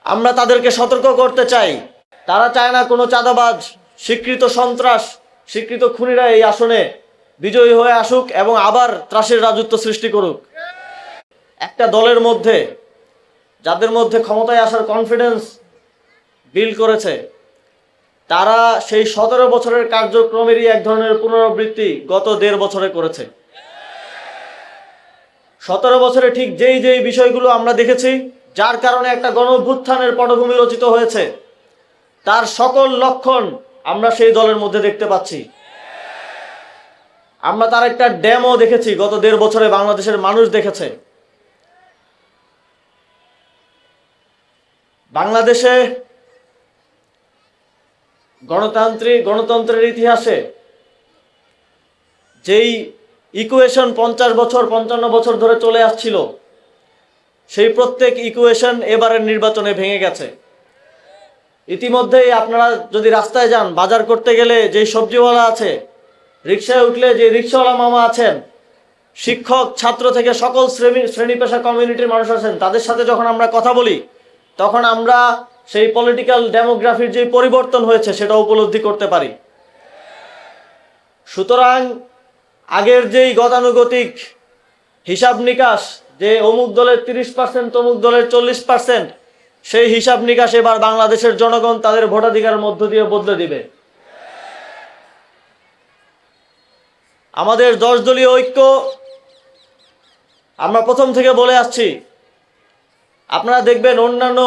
আমরা তাদেরকে সতর্ক করতে চাই, তারা চায় না কোনো চাঁদাবাজ, স্বীকৃত সন্ত্রাস, স্বীকৃত খুনিরা এই আসনে বিজয়ী হয়ে আসুক এবং আবার ত্রাসের রাজত্ব সৃষ্টি করুক। একটা দলের মধ্যে যাদের মধ্যে ক্ষমতায় আসার কনফিডেন্স বিল্ড করেছে, তারা সেই 17 বছরের কার্যক্রমেরই এক ধরনের পুনরাবৃত্তি গত 1.5 বছরে করেছে। 17 বছরে ঠিক যেই বিষয়গুলো আমরা দেখেছি, যার কারণে একটা গণ অভ্যুত্থানের পটভূমি রচিত হয়েছে, তার সকল লক্ষণ আমরা সেই দলের মধ্যে দেখতে পাচ্ছি। আমরা তার একটা ডেমো দেখেছি, গত 1.5 বছরে বাংলাদেশের মানুষ দেখেছে। বাংলাদেশে গণতন্ত্রের ইতিহাসে যেই ইকুয়েশন 50 বছর 55 বছর ধরে চলে আসছিল, সেই প্রত্যেক ইকুয়েশন এবারের নির্বাচনে ভেঙে গেছে। ইতিমধ্যেই আপনারা যদি রাস্তায় যান, বাজার করতে গেলে যেই সবজিওয়ালা আছে, রিক্সায় উঠলে যে রিক্সাওয়ালা মামা আছেন, শিক্ষক ছাত্র থেকে সকল শ্রেণী পেশা কমিউনিটির মানুষ আছেন, তাদের সাথে যখন আমরা কথা বলি, তখন আমরা সেই পলিটিক্যাল ডেমোগ্রাফির যে পরিবর্তন হয়েছে সেটা উপলব্ধি করতে পারি। সুতরাং আগের যেই গতানুগতিক হিসাব নিকাশ, যে অমুক দলের 30%, তমুক দলের 40%, সেই হিসাব নিকাশ এবার বাংলাদেশের জনগণ তাদের ভোটাধিকারের মধ্য দিয়ে বদলে দিবে। আমাদের 10 দলীয় ঐক্য, আমরা প্রথম থেকে বলে আসছি, আপনারা দেখবেন অন্যান্য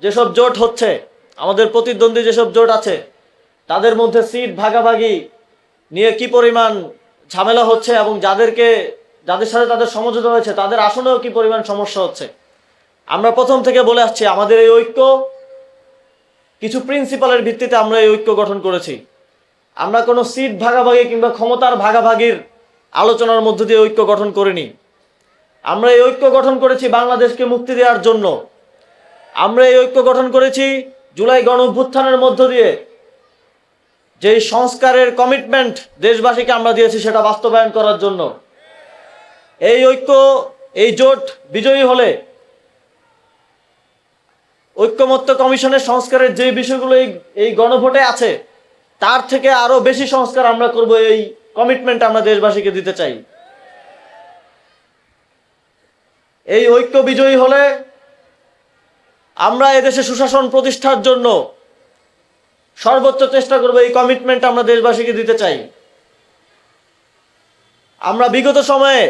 যেসব জোট হচ্ছে, আমাদের প্রতিদ্বন্দ্বী যেসব জোট আছে, তাদের মধ্যে সিট ভাগাভাগি নিয়ে কি পরিমাণ ঝামেলা হচ্ছে এবং যাদের সাথে তাদের সমঝোতা হয়েছে তাদের আসনেও কি পরিমাণ সমস্যা হচ্ছে। আমরা প্রথম থেকে বলে আসছি, আমাদের এই ঐক্য কিছু প্রিন্সিপালের ভিত্তিতে আমরা এই ঐক্য গঠন করেছি। আমরা কোনো সিট ভাগাভাগি কিংবা ক্ষমতার ভাগাভাগির আলোচনার মধ্য দিয়ে ঐক্য গঠন করিনি। আমরা এই ঐক্য গঠন করেছি বাংলাদেশকে মুক্তি দেওয়ার জন্য। আমরা এই ঐক্য গঠন করেছি জুলাই গণ অভ্যুত্থানের মধ্য দিয়ে যেই সংস্কারের কমিটমেন্ট দেশবাসীকে আমরা দিয়েছি সেটা বাস্তবায়ন করার জন্য। এই ঐক্য, এই জোট বিজয়ী হলে ঐক্যমত্য কমিশনের সংস্কারের যে বিষয়গুলো এই গণভোটে আছে, তার থেকে আরো বেশি সংস্কার আমরা করব। এই কমিটমেন্ট আমরা দেশবাসীকে দিতে চাই। এই ঐক্য বিজয়ী হলে আমরা এদেশে সুশাসন প্রতিষ্ঠার জন্য সর্বোচ্চ চেষ্টা করব। এই কমিটমেন্ট আমরা দেশবাসীকে দিতে চাই। আমরা বিগত সময়ে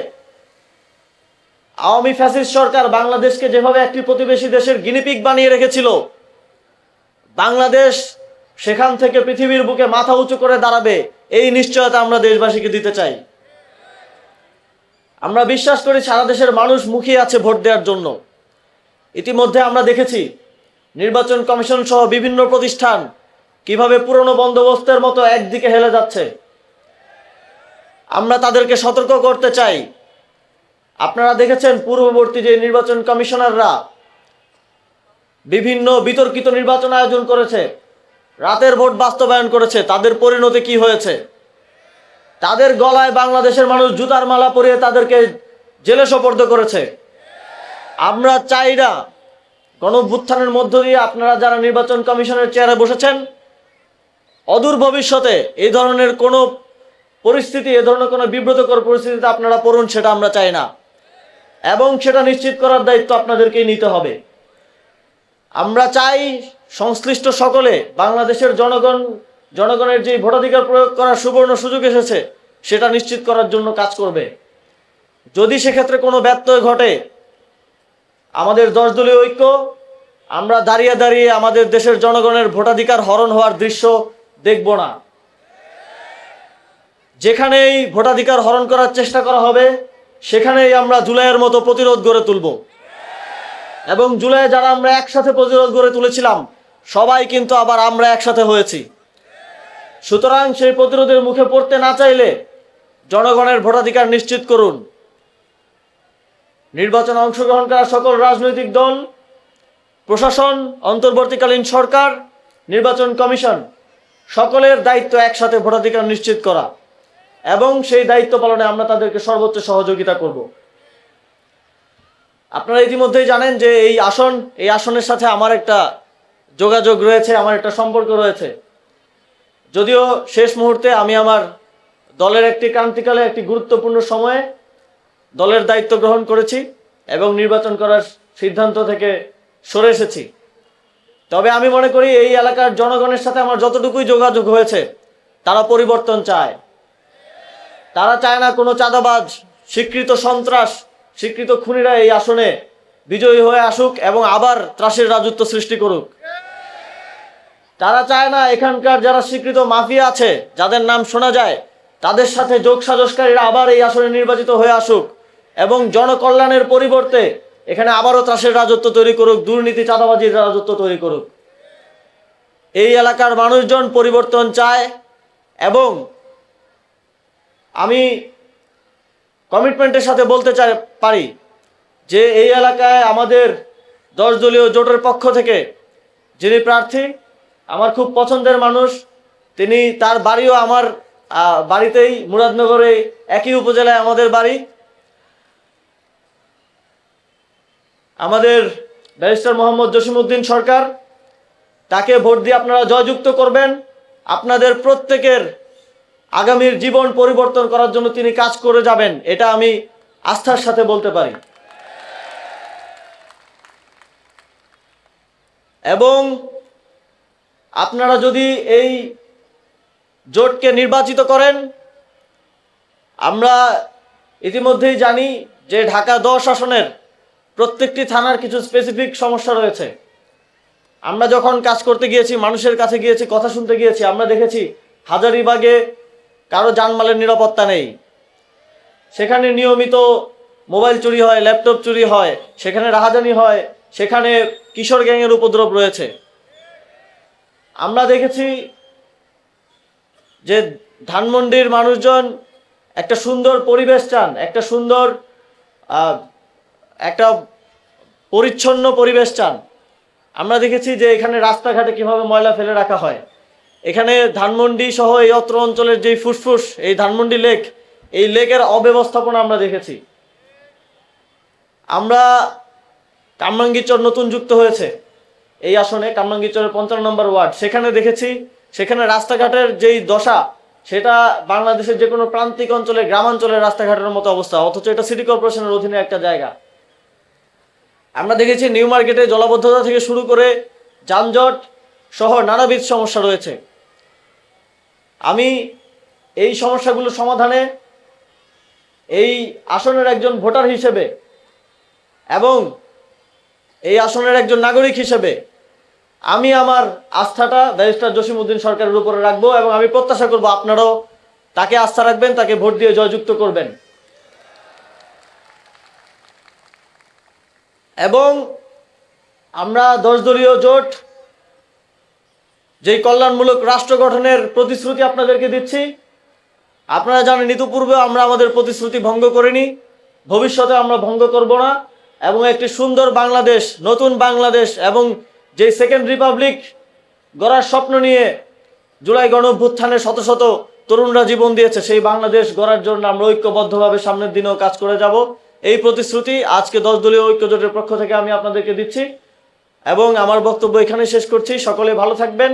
আওয়ামী ফ্যাসিস্ট সরকার বাংলাদেশকে যেভাবে একটি প্রতিবেশী দেশের গিনিপিগ বানিয়ে রেখেছিল, বাংলাদেশ সেখান থেকে পৃথিবীর বুকে মাথা উঁচু করে দাঁড়াবে, এই নিশ্চয়তা আমরা দেশবাসীকে দিতে চাই। আমরা বিশ্বাস করি সারা দেশের মানুষ মুখিয়ে আছে ভোট দেওয়ার জন্য। ইতিমধ্যে আমরা দেখেছি নির্বাচন কমিশন সহ বিভিন্ন প্রতিষ্ঠান কিভাবে পুরনো বন্দোবস্তের মতো একদিকে হেলে যাচ্ছে। আমরা তাদেরকে সতর্ক করতে চাই। আপনারা দেখেছেন পূর্ববর্তী যে নির্বাচন কমিশনাররা বিভিন্ন বিতর্কিত নির্বাচন আয়োজন করেছে, রাতের ভোট বাস্তবায়ন করেছে, তাদের পরিণতি কি হয়েছে। তাদের গলায় বাংলাদেশের মানুষ জুতার মালা পরিয়ে তাদেরকে জেলে সোপর্দ করেছে। আমরা চাই না গণ অভ্যুত্থানের মধ্য দিয়ে আপনারা যারা নির্বাচন কমিশনের চেয়ারে বসেছেন, অদূর ভবিষ্যতে এই ধরনের কোনো পরিস্থিতি, এ ধরনের কোনো বিব্রতকর পরিস্থিতিতে আপনারা পড়ুন, সেটা আমরা চাই না। এবং সেটা নিশ্চিত করার দায়িত্ব আপনাদেরকেই নিতে হবে। আমরা চাই সংশ্লিষ্ট সকলে বাংলাদেশের জনগণের যে ভোটাধিকার প্রয়োগ করার সুবর্ণ সুযোগ এসেছে সেটা নিশ্চিত করার জন্য কাজ করবে। যদি সেক্ষেত্রে কোনো ব্যত্যয় ঘটে, আমাদের 10 দলীয় ঐক্য, আমরা দাঁড়িয়ে দাঁড়িয়ে আমাদের দেশের জনগণের ভোটাধিকার হরণ হওয়ার দৃশ্য দেখব না। যেখানেই ভোটাধিকার হরণ করার চেষ্টা করা হবে, সেখানেই আমরা জুলাইয়ের মতো প্রতিরোধ গড়ে তুলব। এবং জুলাই যারা আমরা একসাথে প্রতিরোধ গড়ে তুলেছিলাম, সবাই কিন্তু আবার আমরা একসাথে হয়েছি। সুতরাং সেই প্রতিরোধের মুখে পড়তে না চাইলে জনগণের ভোটাধিকার নিশ্চিত করুন। নির্বাচনে অংশগ্রহণ করা সকল রাজনৈতিক দল, প্রশাসন, অন্তর্বর্তীকালীন সরকার, নির্বাচন কমিশন, সকলের দায়িত্ব একসাথে ভোটাধিকার নিশ্চিত করা এবং সেই দায়িত্ব পালনে আমরা তাদেরকে সর্বোচ্চ সহযোগিতা করব। আপনারা ইতিমধ্যেই জানেন যে এই আসনের সাথে আমার একটা যোগাযোগ রয়েছে, আমার একটা সম্পর্ক রয়েছে। যদিও শেষ মুহূর্তে আমি আমার দলের একটি ক্রান্তিকালে একটি গুরুত্বপূর্ণ সময়ে দলের দায়িত্ব গ্রহণ করেছি এবং নির্বাচন করার সিদ্ধান্ত থেকে সরে এসেছি। তবে আমি মনে করি এই এলাকার জনগণের সাথে আমার যতটুকুই যোগাযোগ হয়েছে, তারা পরিবর্তন চায়। তারা চায় না কোনো চাঁদাবাজ, স্বীকৃত সন্ত্রাস, স্বীকৃত খুনিরা এই আসনে বিজয়ী হয়ে আসুক এবং আবার ত্রাসের রাজত্ব সৃষ্টি করুক। তারা চায় না এখানকার যারা স্বীকৃত মাফিয়া আছে, যাদের নাম শোনা যায়, তাদের সাথে যোগসাজশকারীরা আবার এই আসনে নির্বাচিত হয়ে আসুক এবং জনকল্যাণের পরিবর্তে এখানে আবারও ত্রাসের রাজত্ব তৈরি করুক, দুর্নীতি চাঁদাবাজির রাজত্ব তৈরি করুক। এই এলাকার মানুষজন পরিবর্তন চায় এবং আমি কমিটমেন্টের সাথে বলতে পারি যে এই এলাকায় আমাদের 10 দলীয় জোটের পক্ষ থেকে যিনি প্রার্থী, আমার খুব পছন্দের মানুষ, তার বাড়িও আমার বাড়িতেই, মুরাদনগরে, একই উপজেলায় আমাদের বাড়ি। আমাদের ব্যারিস্টার মোহাম্মদ জসিমউদ্দিন সরকার, তাকে ভোট দিয়ে আপনারা জয়যুক্ত করবেন। আপনাদের প্রত্যেকের আগামীর জীবন পরিবর্তন করার জন্য তিনি কাজ করে যাবেন, এটা আমি আস্থার সাথে বলতে পারি। এবং আপনারা যদি এই জোটকে নির্বাচিত করেন, আমরা ইতিমধ্যেই জানি যে ঢাকা 10 আসনের প্রত্যেকটি থানার কিছু স্পেসিফিক সমস্যা রয়েছে। আমরা যখন কাজ করতে গিয়েছি, মানুষের কাছে গিয়েছি, কথা শুনতে গিয়েছি, আমরা দেখেছি হাজারীবাগে কারো জানমালের নিরাপত্তা নেই। সেখানে নিয়মিত মোবাইল চুরি হয়, ল্যাপটপ চুরি হয়, সেখানে রাহাজানি হয়, সেখানে কিশোর গ্যাংয়ের উপদ্রব রয়েছে। আমরা দেখেছি যে ধানমন্ডির মানুষজন একটা সুন্দর পরিবেশ চান, একটা পরিচ্ছন্ন পরিবেশ চান। আমরা দেখেছি যে এখানে রাস্তাঘাটে কিভাবে ময়লা ফেলে রাখা হয়। এখানে ধানমন্ডি সহ এই অত্র অঞ্চলের যেই ফুসফুস, এই ধানমন্ডি লেক, এই লেকের অব্যবস্থাপনা আমরা দেখেছি। আমরা কামরাঙ্গীরচর নতুন যুক্ত হয়েছে এই আসনে, কামরাঙ্গীরচরের 55 নম্বর ওয়ার্ড, সেখানে দেখেছি সেখানে রাস্তাঘাটের যেই দশা, সেটা বাংলাদেশের যে কোনো প্রান্তিক অঞ্চলে, গ্রামাঞ্চলের রাস্তাঘাটের মতো অবস্থা, অথচ এটা সিটি কর্পোরেশনের অধীনে একটা জায়গা। আমরা দেখেছি নিউ মার্কেটে জলাবদ্ধতা থেকে শুরু করে যানজট সহ নানাবিধ সমস্যা রয়েছে। আমি এই সমস্যাগুলো সমাধানে এই আসনের একজন ভোটার হিসেবে এবং এই আসনের একজন নাগরিক হিসেবে আমি আমার আস্থাটা ব্যারিস্টার জসিমউদ্দিন সরকারের উপরে রাখবো এবং আমি প্রত্যাশা করব আপনারাও তাকে আস্থা রাখবেন, তাকে ভোট দিয়ে জয়যুক্ত করবেন। এবং আমরা 10 দলীয় জোট যেই কল্যাণমূলক রাষ্ট্র গঠনের প্রতিশ্রুতি আপনাদেরকে দিচ্ছি, আপনারা জানেন ইতিপূর্বে আমরা আমাদের প্রতিশ্রুতি ভঙ্গ করিনি, ভবিষ্যতে আমরা ভঙ্গ করব না এবং একটি সুন্দর বাংলাদেশ, নতুন বাংলাদেশ এবং যে সেকেন্ড রিপাবলিক গড়ার স্বপ্ন নিয়ে জুলাই গণঅভ্যুত্থানে শত শত তরুণরা জীবন দিয়েছে, সেই বাংলাদেশ গড়ার জন্য আমরা ঐক্যবদ্ধভাবে সামনের দিনেও কাজ করে যাব। এই প্রতিশ্রুতি আজকে 10 দলীয় ঐক্য জোটের পক্ষ থেকে আমি আপনাদেরকে দিচ্ছি এবং আমার বক্তব্য এখানে শেষ করছি। সকলে ভালো থাকবেন,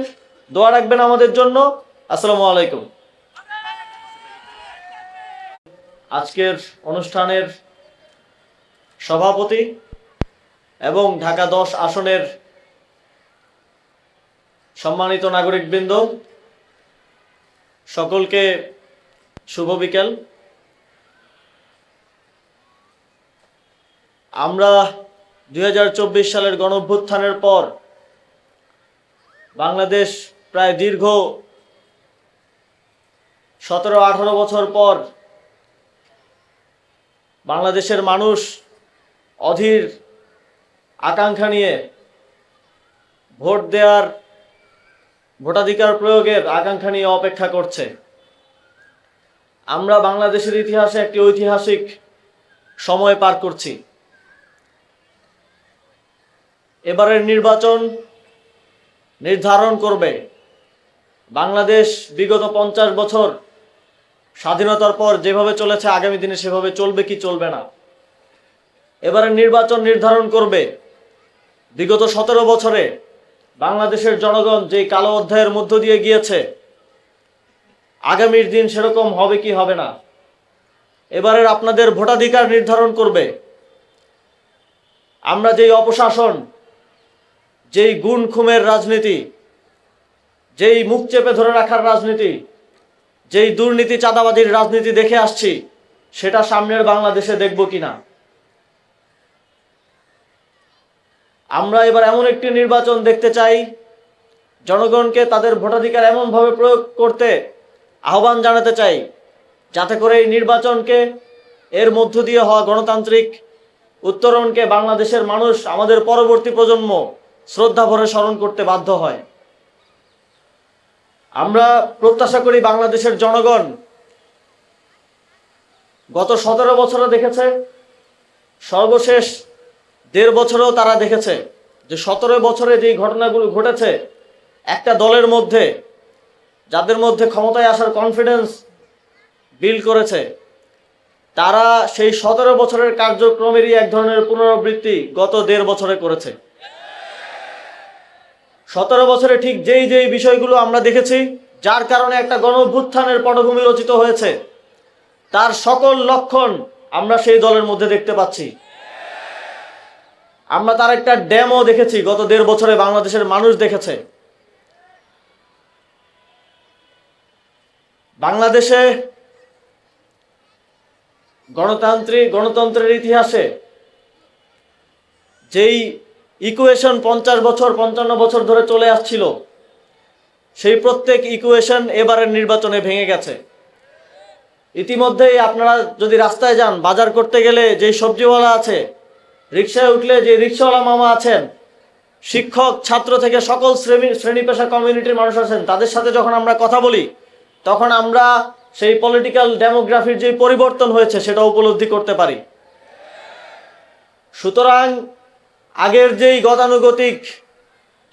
দোয়া রাখবেন আমাদের জন্য। আসসালামু আলাইকুম। আজকের অনুষ্ঠানের সভাপতি এবং ঢাকা 10 আসনের সম্মানিত নাগরিকবৃন্দ, সকলকে শুভ বিকেল। আমরা 2024 সালের গণঅভ্যুত্থানের পর বাংলাদেশ প্রায় দীর্ঘ 17-18 বছর পর বাংলাদেশের মানুষ অধীর আকাঙ্ক্ষা নিয়ে ভোটাধিকার প্রয়োগের আকাঙ্ক্ষা নিয়ে অপেক্ষা করছে। আমরা বাংলাদেশের ইতিহাসে একটি ঐতিহাসিক সময় পার করছি। এবারের নির্বাচন নির্ধারণ করবে বাংলাদেশ বিগত 50 বছর স্বাধীনতার পর যেভাবে চলেছে আগামী দিনে সেভাবে চলবে কি চলবে না। এবারে নির্বাচন নির্ধারণ করবে বিগত 17 বছরে বাংলাদেশের জনগণ যেই কালো অধ্যায়ের মধ্য দিয়ে গিয়েছে, আগামীর দিন সেরকম হবে কি হবে না। এবারের আপনাদের ভোটাধিকার নির্ধারণ করবে আমরা যেই অপশাসন, যেই গুণ খুমের রাজনীতি, যেই মুখ চেপে ধরে রাখার রাজনীতি, যেই দুর্নীতি চাঁদাবাজির রাজনীতি দেখে আসছি, সেটা সামনের বাংলাদেশে দেখব কিনা। আমরা এবার এমন একটি নির্বাচন দেখতে চাই, জনগণকে তাদের ভোটাধিকার এমনভাবে প্রয়োগ করতে আহ্বান জানাতে চাই যাতে করে এই নির্বাচনকে, এর মধ্য দিয়ে হওয়া গণতান্ত্রিক উত্তরণকে বাংলাদেশের মানুষ, আমাদের পরবর্তী প্রজন্ম শ্রদ্ধা ভরে স্মরণ করতে বাধ্য হয়। আমরা প্রত্যাশা করি বাংলাদেশের জনগণ গত 17 বছরে দেখেছে, সর্বশেষ 1.5 বছরেও তারা দেখেছে যে 17 বছরে যে ঘটনাগুলো ঘটেছে, একটা দলের মধ্যে, যাদের মধ্যে ক্ষমতায় আসার কনফিডেন্স বিল্ড করেছে, তারা সেই 17 বছরের কার্যক্রমেরই এক ধরনের পুনরাবৃত্তি গত 1.5 বছরে করেছে। 17 বছরে ঠিক যেই বিষয়গুলো আমরা দেখেছি, যার কারণে একটা গণঅভ্যুত্থানের পটভূমি রচিত হয়েছে, তার সকল লক্ষণ আমরা সেই দলের মধ্যে দেখতে পাচ্ছি। আমরা তার একটা ডেমো দেখেছি, গত 1.5 বছরে বাংলাদেশের মানুষ দেখেছে। বাংলাদেশে গণতন্ত্রের ইতিহাসে যেই ইকুয়েশন 50 বছর 55 বছর ধরে চলে আসছিল, সেই প্রত্যেক ইকুয়েশন এবারের নির্বাচনে ভেঙে গেছে। ইতিমধ্যেই আপনারা যদি রাস্তায় যান, বাজার করতে গেলে যেই সবজিওয়ালা আছে, রিক্সায় উঠলে যে রিক্সাওয়ালা মামা আছেন, শিক্ষক ছাত্র থেকে সকল শ্রেণী পেশা কমিউনিটির মানুষ আছেন, তাদের সাথে যখন আমরা কথা বলি, তখন আমরা সেই পলিটিক্যাল ডেমোগ্রাফির যে পরিবর্তন হয়েছে সেটা উপলব্ধি করতে পারি। সুতরাং আগের যেই গতানুগতিক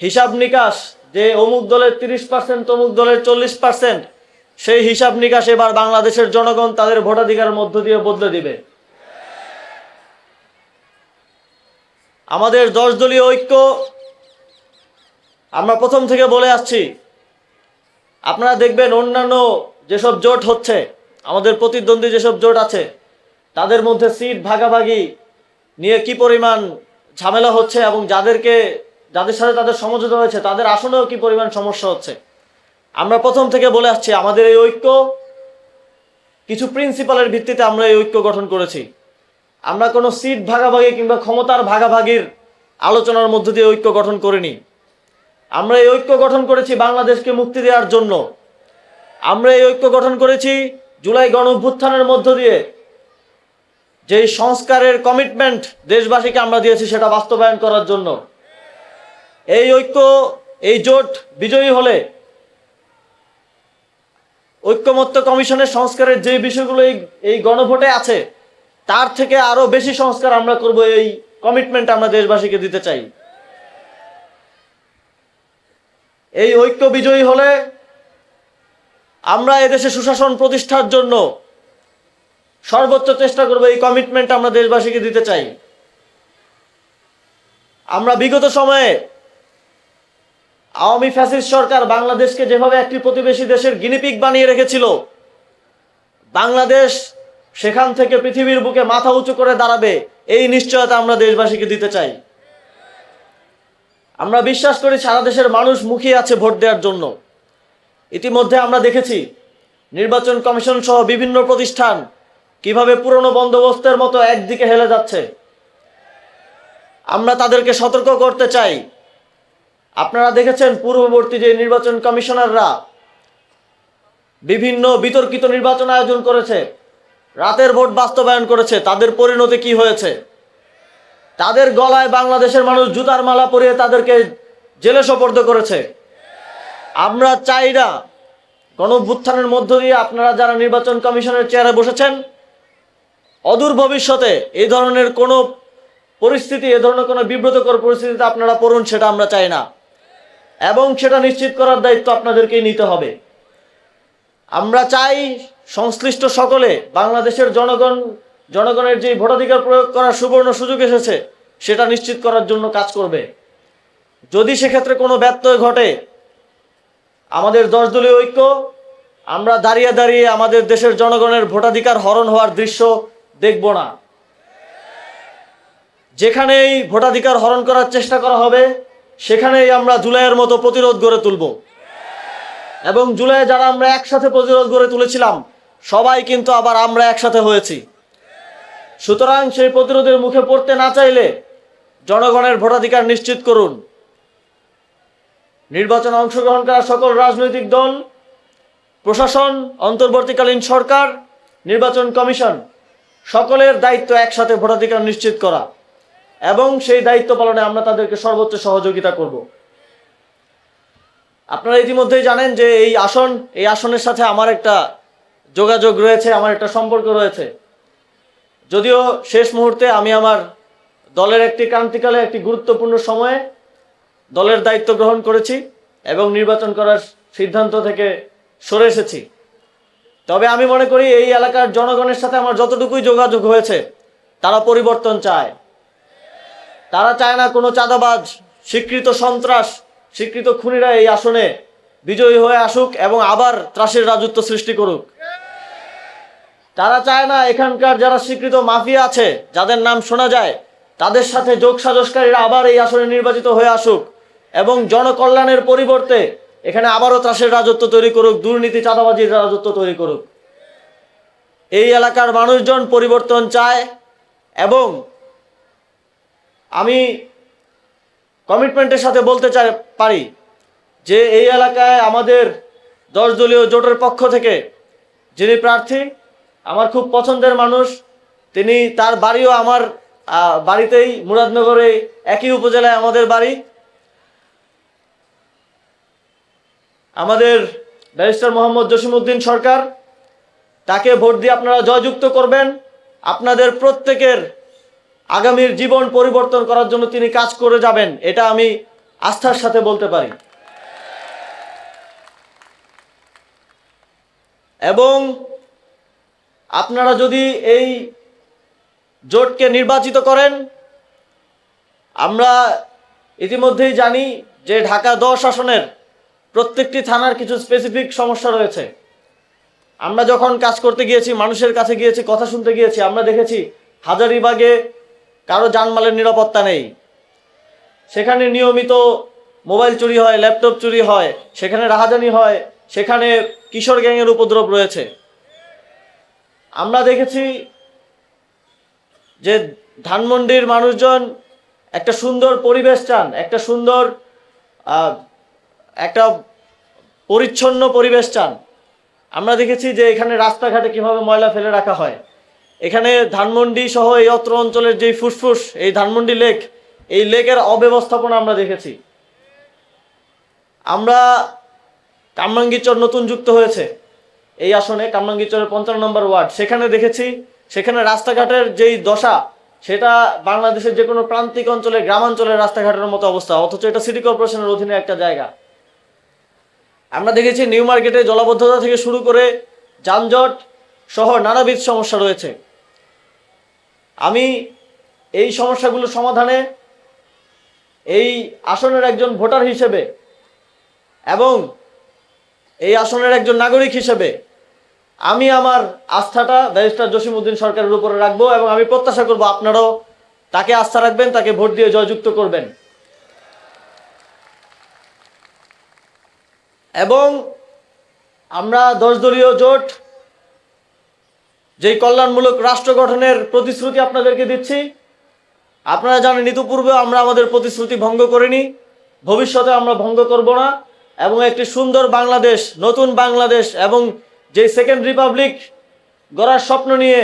হিসাব নিকাশ, যে অমুক দলের 30%, অমুক দলের 40%, সেই হিসাব নিকাশ এবার বাংলাদেশের জনগণ তাদের ভোটাধিকারের মধ্য দিয়ে বদলে দিবে। আমাদের 10 দলীয় ঐক্য, আমরা প্রথম থেকে বলে আসছি, আপনারা দেখবেন অন্যান্য যেসব জোট হচ্ছে, আমাদের প্রতিদ্বন্দ্বী যেসব জোট আছে, তাদের মধ্যে সিট ভাগাভাগি নিয়ে কি পরিমাণ ঝামেলা হচ্ছে, এবং যাদের সাথে তাদের সমঝোতা হয়েছে তাদের আসনেও কি পরিমাণ সমস্যা হচ্ছে। আমরা প্রথম থেকে বলে আসছি, আমাদের এই ঐক্য কিছু প্রিন্সিপালের ভিত্তিতে আমরা এই ঐক্য গঠন করেছি। আমরা কোনো সিট ভাগাভাগি কিংবা ক্ষমতার ভাগাভাগির আলোচনার মধ্য দিয়ে ঐক্য গঠন করিনি। আমরা এই ঐক্য গঠন করেছি বাংলাদেশকে মুক্তি দেওয়ার জন্য। আমরা এই ঐক্য গঠন করেছি জুলাই গণঅভ্যুত্থানের মধ্য দিয়ে যেই সংস্কারের কমিটমেন্ট দেশবাসীকে আমরা দিয়েছি, সেটা বাস্তবায়ন করার জন্য। এই ঐক্য, এই জোট বিজয়ী হলে ঐক্যমত্য কমিশনের সংস্কারের যে বিষয়গুলো এই গণভোটে আছে, তার থেকে আরো বেশি সংস্কার আমরা করব। এই কমিটমেন্ট আমরা দেশবাসীকে দিতে চাই। এই ঐক্য বিজয়ী হলে আমরা এদেশে সুশাসন প্রতিষ্ঠার জন্য সর্বোচ্চ চেষ্টা করব। এই কমিটমেন্ট আমরা দেশবাসীকে দিতে চাই। আমরা বিগত সময়ে আওয়ামী ফ্যাসিস্ট সরকার বাংলাদেশকে যেভাবে একটি প্রতিবেশী দেশের গিনিপিগ বানিয়ে রেখেছিল, বাংলাদেশ সেখান থেকে পৃথিবীর বুকে মাথা উঁচু করে দাঁড়াবে, এই নিশ্চয়তা আমরা দেশবাসীকে দিতে চাই। আমরা বিশ্বাস করি সারা দেশের মানুষ মুখিয়ে আছে ভোট দেওয়ার জন্য। ইতিমধ্যে আমরা দেখেছি নির্বাচন কমিশন সহ বিভিন্ন প্রতিষ্ঠান কিভাবে পুরনো বন্দোবস্তের মতো একদিকে হেলে যাচ্ছে। আমরা তাদেরকে সতর্ক করতে চাই। আপনারা দেখেছেন পূর্ববর্তী যে নির্বাচন কমিশনাররা বিভিন্ন বিতর্কিত নির্বাচন আয়োজন করেছে, রাতের ভোট বাস্তবায়ন করেছে, তাদের পরিণতি কি হয়েছে। তাদের গলায় বাংলাদেশের মানুষ জুতার মালা পরিয়ে তাদেরকে জেলে সোপর্দ করেছে। আমরা চাই না গণঅভ্যুত্থানের মধ্য দিয়ে আপনারা যারা নির্বাচন কমিশনের চেয়ারে বসেছেন, অদূর ভবিষ্যতে এই ধরনের কোনো পরিস্থিতি, এ ধরনের কোনো বিব্রতকর পরিস্থিতিতে আপনারা পড়ুন, সেটা আমরা চাই না। এবং সেটা নিশ্চিত করার দায়িত্ব আপনাদেরকেই নিতে হবে। আমরা চাই সংশ্লিষ্ট সকলে, বাংলাদেশের জনগণ জনগণের যে ভোটাধিকার প্রয়োগ করার সুবর্ণ সুযোগ এসেছে সেটা নিশ্চিত করার জন্য কাজ করবে। যদি সেক্ষেত্রে কোনো ব্যত্যয় ঘটে, আমাদের 10 দলীয় ঐক্য আমরা দাঁড়িয়ে দাঁড়িয়ে আমাদের দেশের জনগণের ভোটাধিকার হরণ হওয়ার দৃশ্য দেখব না। যেখানেই ভোটাধিকার হরণ করার চেষ্টা করা হবে সেখানেই আমরা জুলাইয়ের মতো প্রতিরোধ গড়ে তুলব। এবং জুলাই যারা আমরা একসাথে প্রতিরোধ গড়ে তুলেছিলাম সবাই কিন্তু আবার আমরা একসাথে হয়েছি। সুতরাং সেই প্রতিরোধের মুখে পড়তে না চাইলে জনগণের ভোটাধিকার নিশ্চিত করুন। নির্বাচনে অংশগ্রহণ করা সকল রাজনৈতিক দল, প্রশাসন, অন্তর্বর্তীকালীন সরকার, নির্বাচন কমিশন সকলের দায়িত্ব একসাথে ভোটাধিকার নিশ্চিত করা এবং সেই দায়িত্ব পালনে আমরা তাদেরকে সর্বোচ্চ সহযোগিতা করব। আপনারা ইতিমধ্যেই জানেন যে এই আসনের সাথে আমার একটা যোগাযোগ রয়েছে, আমার একটা সম্পর্ক রয়েছে। যদিও শেষ মুহূর্তে আমি আমার দলের একটি ক্রান্তিকালে একটি গুরুত্বপূর্ণ সময়ে দলের দায়িত্ব গ্রহণ করেছি এবং নির্বাচন করার সিদ্ধান্ত থেকে সরে এসেছি। তবে আমি মনে করি এই এলাকার জনগণের সাথে আমার যতটুকুই যোগাযোগ হয়েছে তারা পরিবর্তন চায়। তারা চায় না কোনো চাঁদাবাজ, স্বীকৃত সন্ত্রাস, স্বীকৃত খুনিরা এই আসনে বিজয়ী হয়ে আসুক এবং আবার ত্রাসের রাজত্ব সৃষ্টি করুক। তারা চায় না এখানকার যারা স্বীকৃত মাফিয়া আছে, যাদের নাম শোনা যায়, তাদের সাথে যোগসাজশকারীরা আবার এই আসনে নির্বাচিত হয়ে আসুক এবং জনকল্যাণের পরিবর্তে এখানে আবারও ত্রাসের রাজত্ব তৈরি করুক, দুর্নীতি চাঁদাবাজির রাজত্ব তৈরি করুক। এই এলাকার মানুষজন পরিবর্তন চায় এবং আমি কমিটমেন্টের সাথে বলতে পারি যে এই এলাকায় আমাদের 10 দলীয় জোটের পক্ষ থেকে যিনি প্রার্থী, আমার খুব পছন্দের মানুষ, তিনি, তার বাড়িও আমার বাড়িতেই, মুরাদনগরে, একই উপজেলায় আমাদের বাড়ি। আমাদের ব্যারিস্টার মোহাম্মদ জসিমউদ্দিন সরকার, তাকে ভোট দিয়ে আপনারা জয়যুক্ত করবেন। আপনাদের প্রত্যেকের আগামীর জীবন পরিবর্তন করার জন্য তিনি কাজ করে যাবেন, এটা আমি আস্থার সাথে বলতে পারি। এবং আপনারা যদি এই জোটকে নির্বাচিত করেন, আমরা ইতিমধ্যেই জানি যে ঢাকা 10 আসনের প্রত্যেকটি থানার কিছু স্পেসিফিক সমস্যা রয়েছে। আমরা যখন কাজ করতে গিয়েছি, মানুষের কাছে গিয়েছি, কথা শুনতে গিয়েছি, আমরা দেখেছি হাজারীবাগে কারো জানমালের নিরাপত্তা নেই। সেখানে নিয়মিত মোবাইল চুরি হয়, ল্যাপটপ চুরি হয়, সেখানে রাহাজানি হয়, সেখানে কিশোর গ্যাংয়ের উপদ্রব রয়েছে। আমরা দেখেছি যে ধানমন্ডির মানুষজন একটা সুন্দর পরিবেশ চান, একটা সুন্দর একটা পরিচ্ছন্ন পরিবেশ চান। আমরা দেখেছি যে এখানে রাস্তাঘাটে কিভাবে ময়লা ফেলে রাখা হয়। এখানে ধানমন্ডি সহ এই অত্র অঞ্চলের যেই ফুসফুস, এই ধানমন্ডি লেক, এই লেকের অব্যবস্থাপনা আমরা দেখেছি। আমরা কামরাঙ্গীরচর নতুন যুক্ত হয়েছে এই আসনে, কামরাঙ্গীরচরের 55 নম্বর ওয়ার্ড, সেখানে দেখেছি সেখানে রাস্তাঘাটের যেই দশা, সেটা বাংলাদেশের যে কোনো প্রান্তিক অঞ্চলে, গ্রামাঞ্চলের রাস্তাঘাটের মতো অবস্থা, অথচ এটা সিটি কর্পোরেশনের অধীনে একটা জায়গা। আমরা দেখেছি নিউ মার্কেটে জলাবদ্ধতা থেকে শুরু করে যানজট সহ নানাবিধ সমস্যা রয়েছে। আমি এই সমস্যাগুলো সমাধানে এই আসনের একজন ভোটার হিসেবে এবং এই আসনের একজন নাগরিক হিসেবে আমি আমার আস্থাটা ব্যারিস্টার জসিমউদ্দিন সরকারের উপরে রাখবো এবং আমি প্রত্যাশা করব আপনারাও তাকে আস্থা রাখবেন, তাকে ভোট দিয়ে জয়যুক্ত করবেন। এবং আমরা 10 দলীয় জোট যেই কল্যাণমূলক রাষ্ট্র গঠনের প্রতিশ্রুতি আপনাদেরকে দিচ্ছি, আপনারা জানেন ইতিপূর্বে আমরা আমাদের প্রতিশ্রুতি ভঙ্গ করিনি, ভবিষ্যতে আমরা ভঙ্গ করব না এবং একটি সুন্দর বাংলাদেশ, নতুন বাংলাদেশ এবং যে সেকেন্ড রিপাবলিক গড়ার স্বপ্ন নিয়ে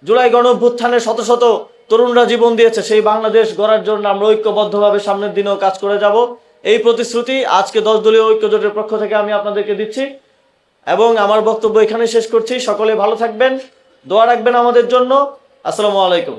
জুলাই গণঅভ্যুত্থানে শত শত তরুণরা জীবন দিয়েছে, সেই বাংলাদেশ গড়ার জন্য আমরা ঐক্যবদ্ধভাবে সামনের দিনেও কাজ করে যাব। এই প্রতিশ্রুতি আজকে 10 দলীয় ঐক্য জোটের পক্ষ থেকে আমি আপনাদেরকে দিচ্ছি এবং আমার বক্তব্য এখানে শেষ করছি। সকলে ভালো থাকবেন, দোয়া রাখবেন আমাদের জন্য। আসসালামু আলাইকুম।